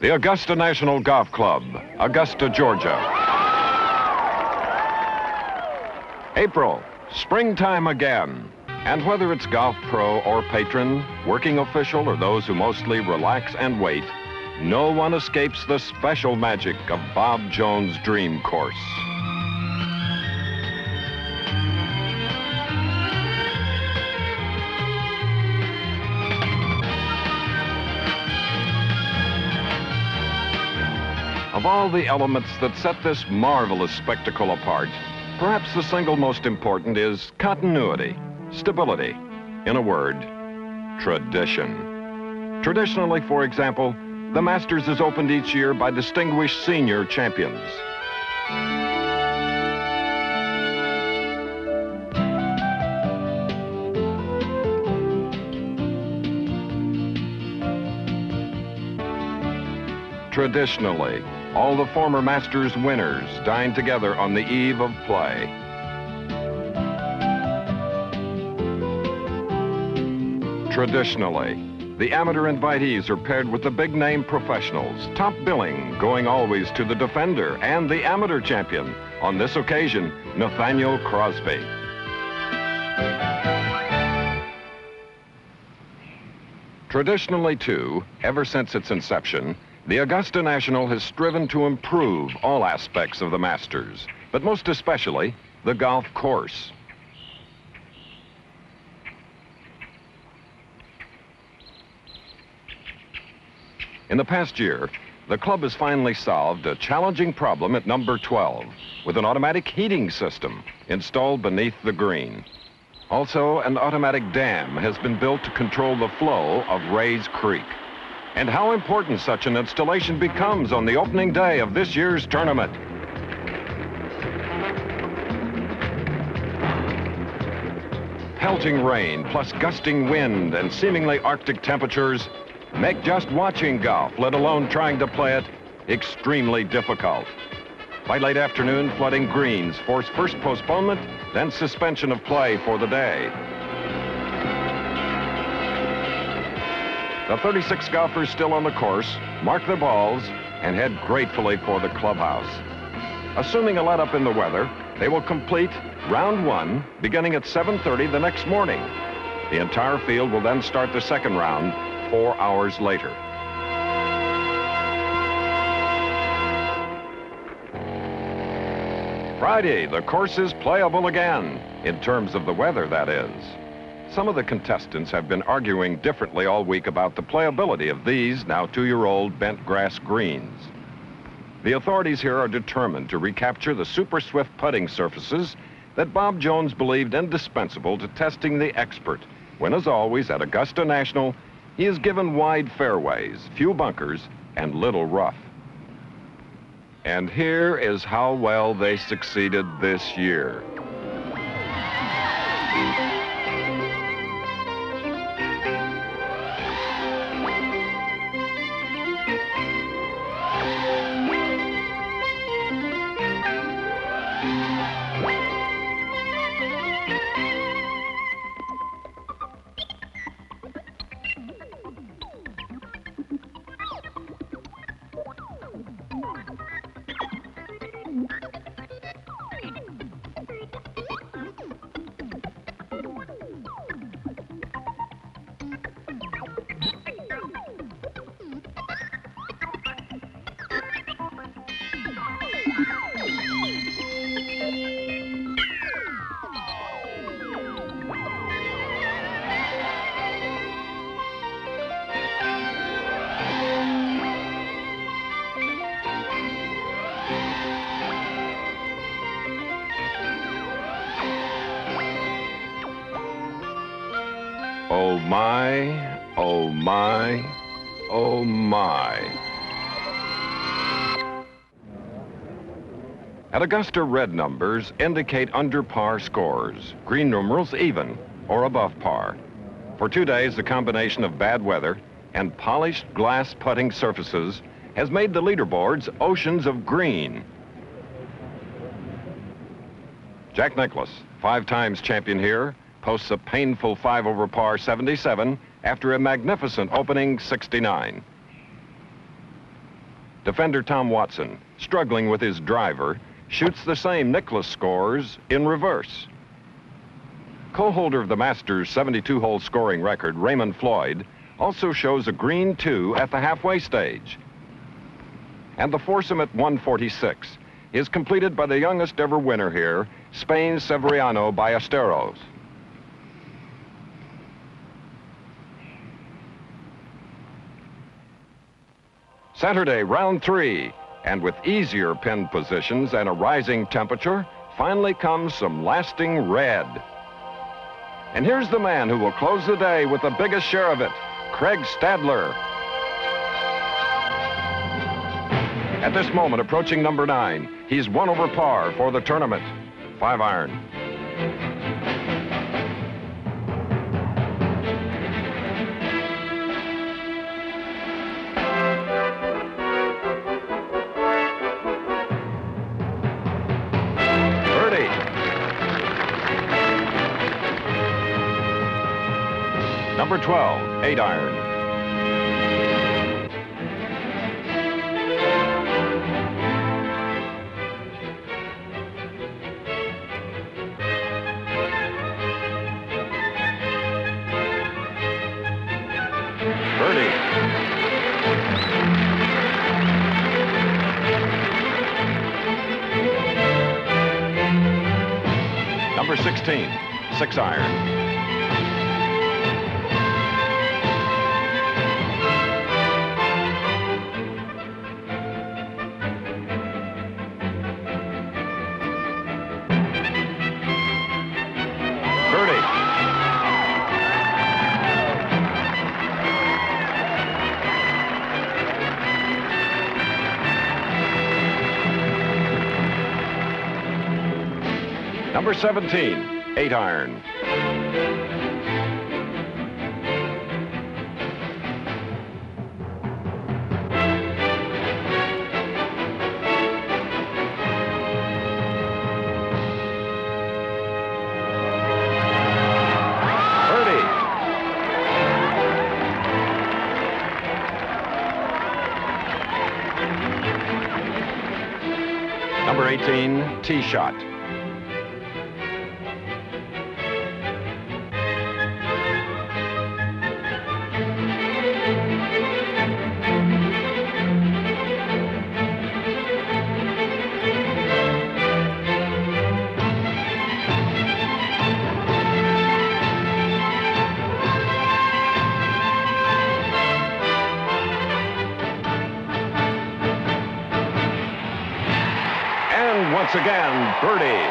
The Augusta National Golf Club, Augusta, Georgia. April, springtime again. And whether it's golf pro or patron, working official or those who mostly relax and wait, no one escapes the special magic of Bob Jones' Dream Course. Of all the elements that set this marvelous spectacle apart, perhaps the single most important is continuity, stability. In a word, tradition. Traditionally, for example, the Masters is opened each year by distinguished senior champions. Traditionally, all the former Masters winners dine together on the eve of play. Traditionally, the amateur invitees are paired with the big-name professionals, top billing going always to the defender and the amateur champion, on this occasion, Nathaniel Crosby. Traditionally, too, ever since its inception, the Augusta National has striven to improve all aspects of the Masters, but most especially the golf course. In the past year, the club has finally solved a challenging problem at number 12 with an automatic heating system installed beneath the green. Also, an automatic dam has been built to control the flow of Rays Creek. And how important such an installation becomes on the opening day of this year's tournament. Pelting rain plus gusting wind and seemingly Arctic temperatures make just watching golf, let alone trying to play it, extremely difficult. By late afternoon, flooding greens force first postponement, then suspension of play for the day. The 36 golfers still on the course mark their balls and head gratefully for the clubhouse. Assuming a let-up in the weather, they will complete round one beginning at 7:30 the next morning. The entire field will then start the second round 4 hours later. Friday, the course is playable again, in terms of the weather, that is. Some of the contestants have been arguing differently all week about the playability of these now 2-year-old bent grass greens. The authorities here are determined to recapture the super swift putting surfaces that Bob Jones believed indispensable to testing the expert, when, as always, at Augusta National, he is given wide fairways, few bunkers, and little rough. And here is how well they succeeded this year. Oh my, oh my, oh my. At Augusta, red numbers indicate under par scores, green numerals even or above par. For 2 days, the combination of bad weather and polished glass putting surfaces has made the leaderboards oceans of green. Jack Nicklaus, 5 times champion here, posts a painful 5 over par 77 after a magnificent opening 69. Defender Tom Watson, struggling with his driver, shoots the same Nicklaus scores in reverse. Co-holder of the Masters 72-hole scoring record, Raymond Floyd, also shows a green 2 at the halfway stage. And the foursome at 146 is completed by the youngest ever winner here, Spain's Severiano Ballesteros. Saturday, round 3, and with easier pin positions and a rising temperature, finally comes some lasting red. And here's the man who will close the day with the biggest share of it, Craig Stadler. At this moment, approaching number 9, he's 1 over par for the tournament. 5 iron. Birdie. Number 12, 8 iron. Birdie. Number 16, 6 iron. Number 17, 8 iron. Birdie. Number 18, tee shot. Once again, birdie.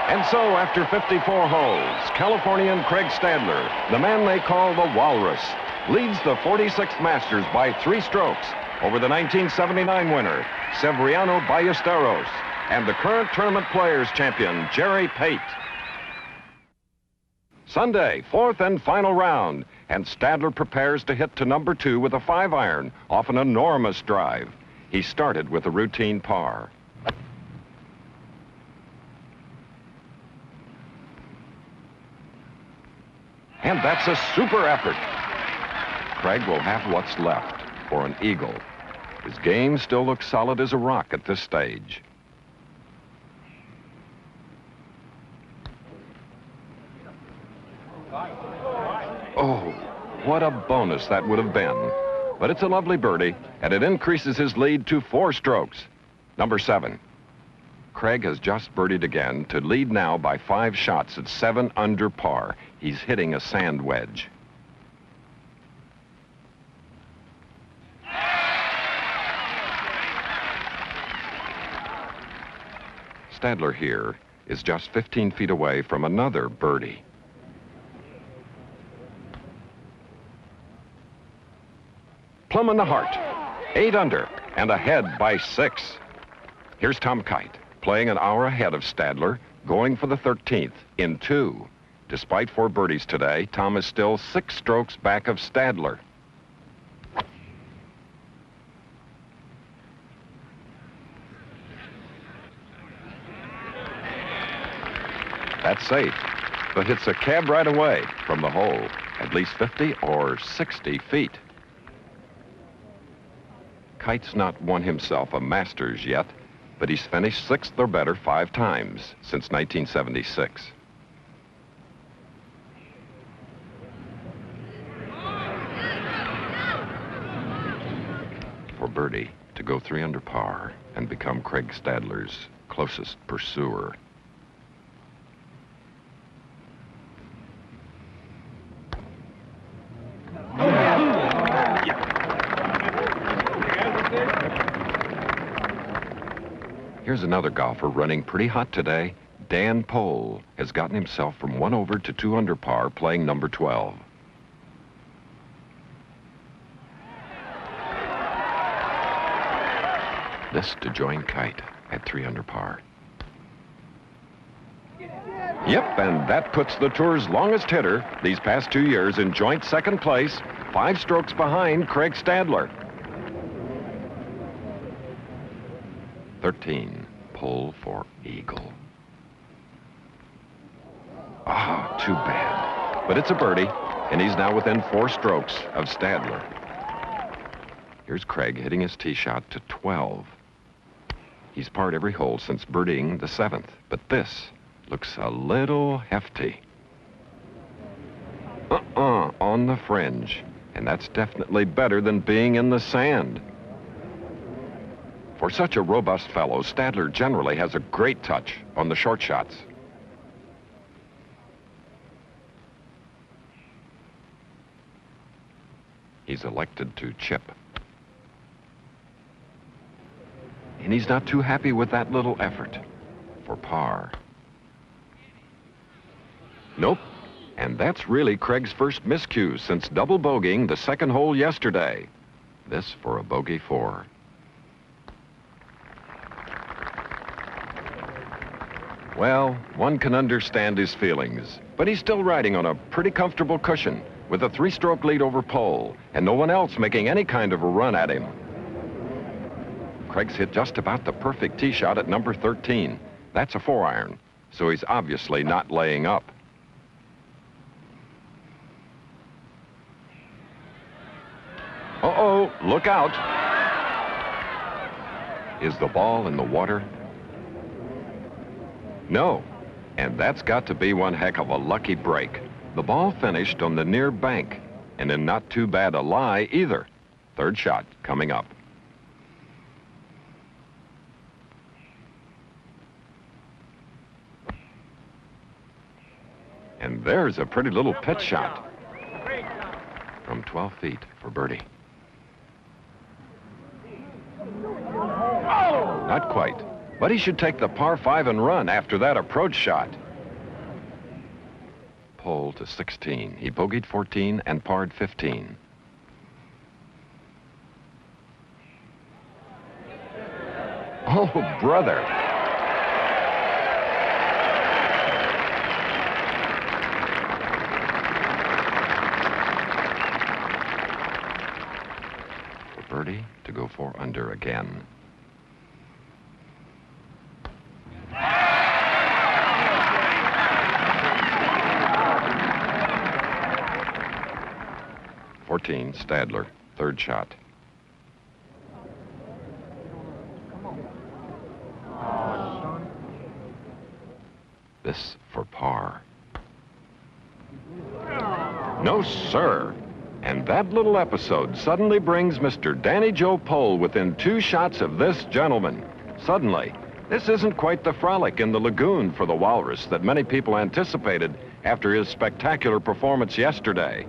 And so, after 54 holes, Californian Craig Stadler, the man they call the Walrus, leads the 46th Masters by 3 strokes over the 1979 winner, Severiano Ballesteros, and the current tournament players champion, Jerry Pate. Sunday, 4th and final round, and Stadler prepares to hit to number 2 with a 5 iron off an enormous drive. He started with a routine par. And that's a super effort. Craig will have what's left for an eagle. His game still looks solid as a rock at this stage. Oh, what a bonus that would have been. But it's a lovely birdie, and it increases his lead to 4 strokes. Number 7. Craig has just birdied again to lead now by 5 shots at 7 under par. He's hitting a sand wedge. Stadler here is just 15 feet away from another birdie. Plumb in the heart, 8 under, and ahead by 6. Here's Tom Kite, playing an hour ahead of Stadler, going for the 13th in 2. Despite 4 birdies today, Tom is still 6 strokes back of Stadler. That's safe, but hits a cab right away from the hole, at least 50 or 60 feet. Kite's not won himself a Masters yet, but he's finished 6th or better 5 times since 1976. For birdie to go 3 under par and become Craig Stadler's closest pursuer. Here's another golfer running pretty hot today. Dan Pohl has gotten himself from 1 over to 2 under par playing number 12. This to join Kite at 3 under par. Yep, and that puts the tour's longest hitter these past 2 years in joint 2nd place, 5 strokes behind Craig Stadler. 13, pull for eagle. Ah, too bad. But it's a birdie, and he's now within 4 strokes of Stadler. Here's Craig hitting his tee shot to 12. He's parred every hole since birdieing the 7th, but this looks a little hefty. On the fringe, and that's definitely better than being in the sand. For such a robust fellow, Stadler generally has a great touch on the short shots. He's elected to chip. And he's not too happy with that little effort for par. Nope. And that's really Craig's first miscue since double bogeying the 2nd hole yesterday. This for a bogey 4. Well, one can understand his feelings, but he's still riding on a pretty comfortable cushion with a 3-stroke lead over Pohl and no one else making any kind of a run at him. Craig's hit just about the perfect tee shot at number 13. That's a 4-iron, so he's obviously not laying up. Uh-oh, look out. Is the ball in the water? No, and that's got to be one heck of a lucky break. The ball finished on the near bank, and in not too bad a lie either. 3rd shot coming up. And there's a pretty little pitch shot from 12 feet for birdie. Not quite, but he should take the par 5 and run after that approach shot. Pohl to 16. He bogeyed 14 and parred 15. Oh, brother. For birdie to go 4 under again. Stadler, 3rd shot. This for par. No, sir. And that little episode suddenly brings Mr. Danny Joe Pohl within 2 shots of this gentleman. Suddenly, this isn't quite the frolic in the lagoon for the Walrus that many people anticipated after his spectacular performance yesterday.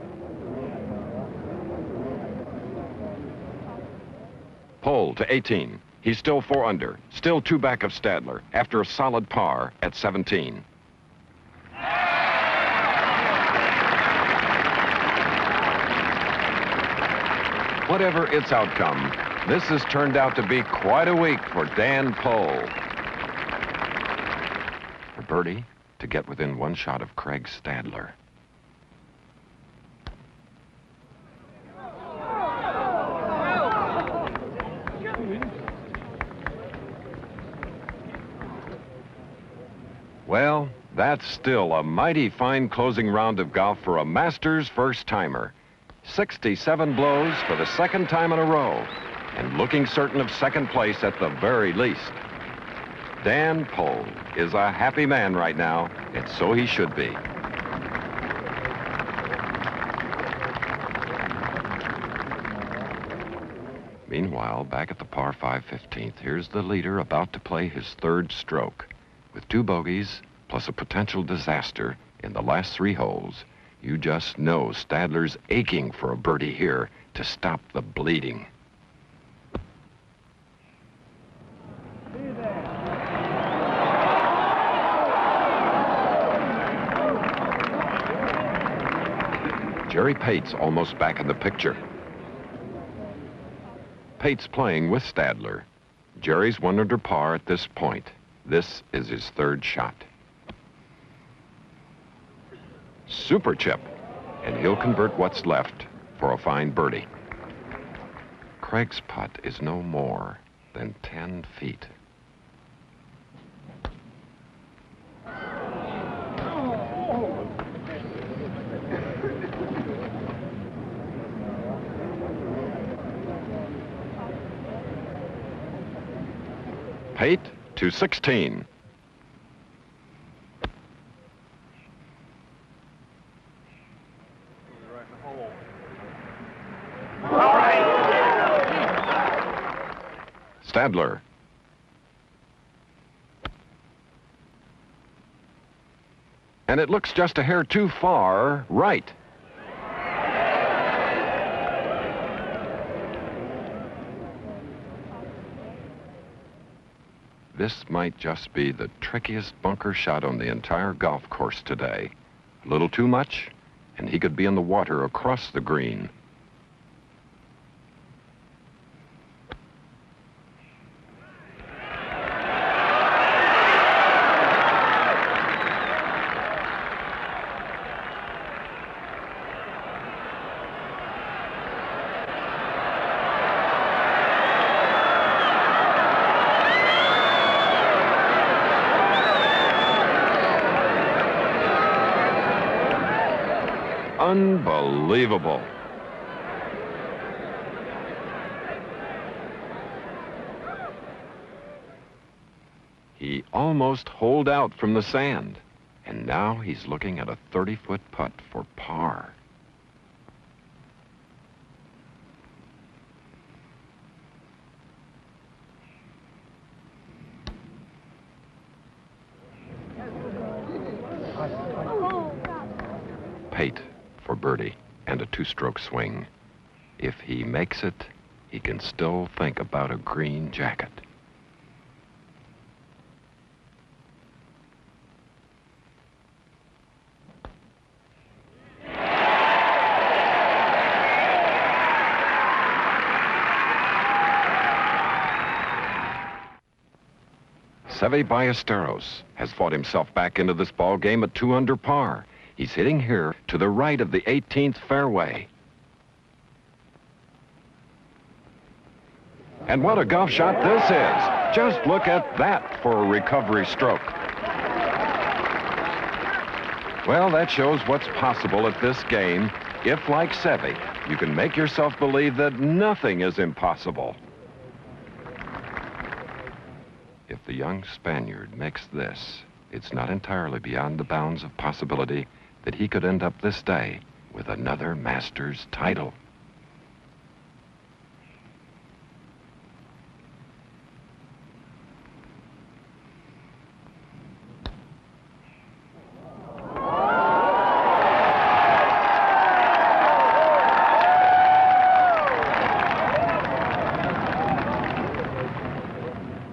Pohl to 18. He's still 4 under, still 2 back of Stadler after a solid par at 17. Whatever its outcome, this has turned out to be quite a week for Dan Pohl. For birdie to get within 1 shot of Craig Stadler. Well, that's still a mighty fine closing round of golf for a Masters first-timer. 67 blows for the 2nd time in a row. and looking certain of second place at the very least. Dan Pohl is a happy man right now, and so he should be. Meanwhile, back at the par 5 15th, here's the leader about to play his third stroke. With 2 bogeys, plus a potential disaster in the last 3 holes, you just know Stadler's aching for a birdie here to stop the bleeding. Jerry Pate's almost back in the picture. Pate's playing with Stadler. Jerry's 1 under par at this point. This is his third shot. Super chip, and he'll convert what's left for a fine birdie. Craig's putt is no more than 10 feet. Pate to 16. Stadler. And it looks just a hair too far right. This might just be the trickiest bunker shot on the entire golf course today. A little too much, and he could be in the water across the green. Unbelievable. He almost holed out from the sand, and now he's looking at a 30-foot putt for par. Pate for birdie and a 2-stroke swing. If he makes it, he can still think about a green jacket. Seve Ballesteros has fought himself back into this ball game at 2 under par. He's hitting here to the right of the 18th fairway. And what a golf shot this is. Just look at that for a recovery stroke. Well, that shows what's possible at this game if, like Seve, you can make yourself believe that nothing is impossible. If the young Spaniard makes this, it's not entirely beyond the bounds of possibility that he could end up this day with another Masters title.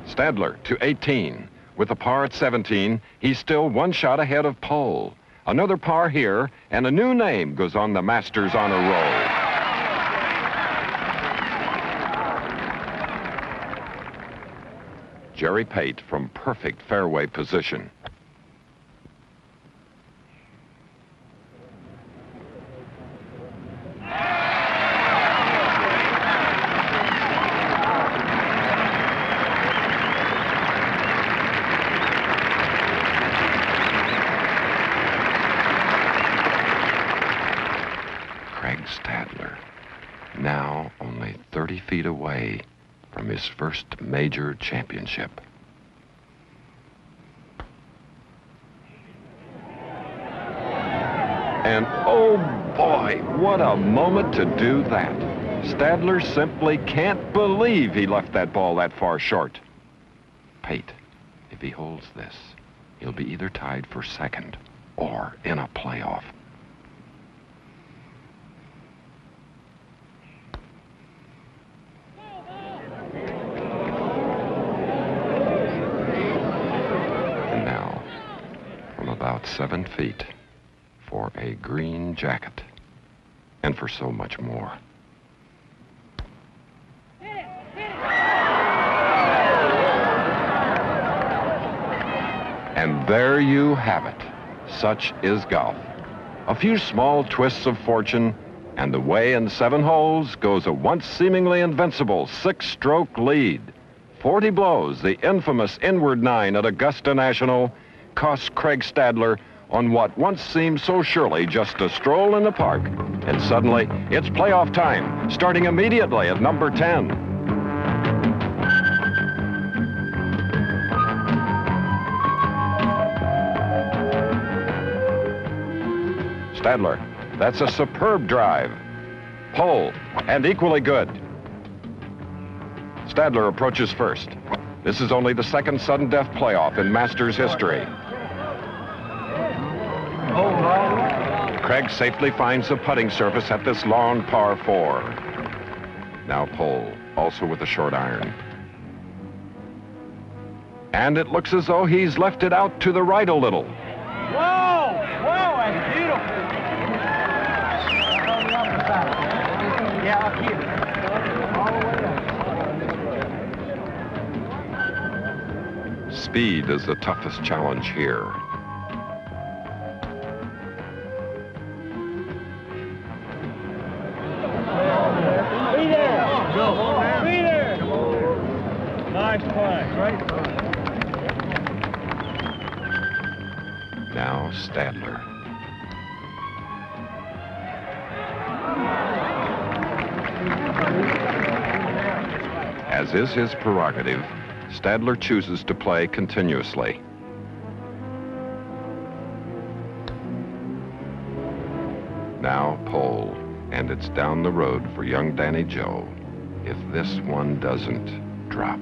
Stadler to 18. With a par at 17, he's still 1 shot ahead of Pohl. Another par here, and a new name goes on the Masters honor roll. Jerry Pate from perfect fairway position. Craig Stadler, now only 30 feet away from his first major championship. And oh boy, what a moment to do that. Stadler simply can't believe he left that ball that far short. Pate, if he holds this, he'll be either tied for second or in a playoff. And now, from about 7 feet, for a green jacket, and for so much more. And there you have it. Such is golf. A few small twists of fortune, and away in 7 holes goes a once seemingly invincible 6-stroke lead. 40 blows, the infamous inward 9 at Augusta National, costs Craig Stadler on what once seemed so surely just a stroll in the park. And suddenly, it's playoff time, starting immediately at number 10. Stadler, that's a superb drive. Pole, and equally good. Stadler approaches first. This is only the second sudden death playoff in Masters history. Craig safely finds the putting surface at this long par 4. Now Pole, also with a short iron. And it looks as though he's left it out to the right a little. Whoa! Whoa, that's beautiful. Yeah, up here. All the way up. Speed is the toughest challenge here. Nice play. Great play. Now Stadler. As is his prerogative, Stadler chooses to play continuously. Now Pole, and it's down the road for young Danny Joe, if this one doesn't drop.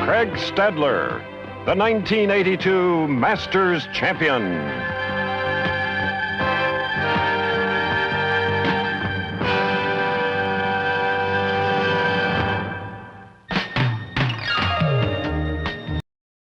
Craig Stadler, the 1982 Masters champion.